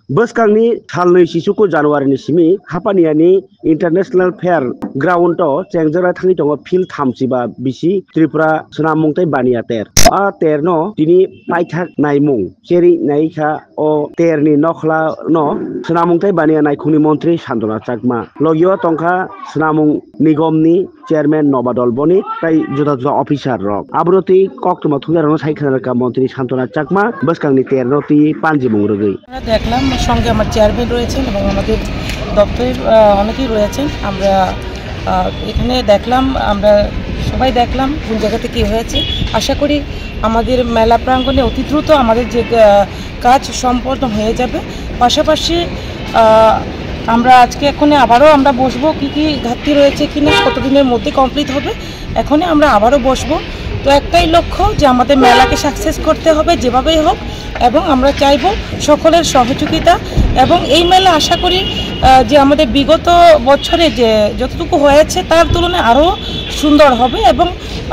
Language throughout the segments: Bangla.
बोसकांनि सालनै सिसुखौ जानुवारिनि सिमी हापानियानि इन्टारनेशनल फेयार ग्राउन्डआव चेंजरा थांनि दङ फिल्ड थामजिबा बिसि त्रिपुरा सोनामुंथाय बानिया तेर तेरनो दिनै पाइथाक नायमुं जेरै नायखा अ तेरनि नखला न सोनामुंथाय बानिया नायखुंनि मन्त्रि सान्दना चाकमा लगियो तंखा सोनामुं निगमनि चेयरमैन नबादल बनी ताई जुदा जुदा अफिसार रक आब्रति कक्टमा थुंगारनो साइखानारका मन्त्रि सान्तना चाकमा बोसकांनि तेरनोति पांजिमुं रगै দেখলাম সঙ্গে আমার চেয়ারম্যান রয়েছেন এবং আমাদের দপ্তরের অনেকেই রয়েছেন। আমরা এখানে দেখলাম, আমরা সবাই দেখলাম কোন জায়গাতে কী হয়েছে। আশা করি আমাদের মেলা প্রাঙ্গণে অতি দ্রুত আমাদের যে কাজ সম্পন্ন হয়ে যাবে। পাশাপাশি আমরা আজকে এখনই আবারও আমরা বসবো কী কী ঘাটতি রয়েছে কিনা, কতদিনের মধ্যে কমপ্লিট হবে, এখনই আমরা আবারও বসবো। তো একটাই লক্ষ্য যে আমাদের মেলাকে সাকসেস করতে হবে যেভাবেই হোক, এবং আমরা চাইব সকলের সহযোগিতা। এবং এই মেলা আশা করি যে আমাদের বিগত বছরে যে যতটুকু হয়েছে তার তুলনায় আরও সুন্দর হবে, এবং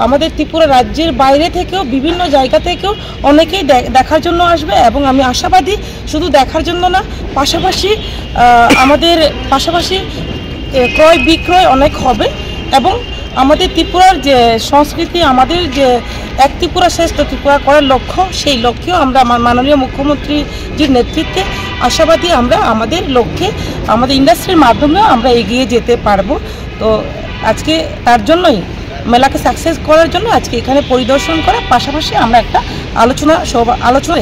আমাদের ত্রিপুরা রাজ্যের বাইরে থেকেও বিভিন্ন জায়গা থেকেও অনেকেই দেখার জন্য আসবে। এবং আমি আশাবাদী শুধু দেখার জন্য না, পাশাপাশি আমাদের ক্রয় বিক্রয় অনেক হবে। এবং আমাদের ত্রিপুরার যে সংস্কৃতি, আমাদের যে এক ত্রিপুরা শ্রেষ্ঠ ত্রিপুরা করার লক্ষ্য, সেই লক্ষ্যেও আমরা আমার মাননীয় মুখ্যমন্ত্রীজির নেতৃত্বে আশাবাদী আমরা আমাদের লক্ষ্যে আমাদের ইন্ডাস্ট্রির মাধ্যমেও আমরা এগিয়ে যেতে পারবো। তো আজকে তার জন্যই মেলাকে সাকসেস করার জন্য আজকে এখানে পরিদর্শন করা, পাশাপাশি আমরা একটা আলোচনা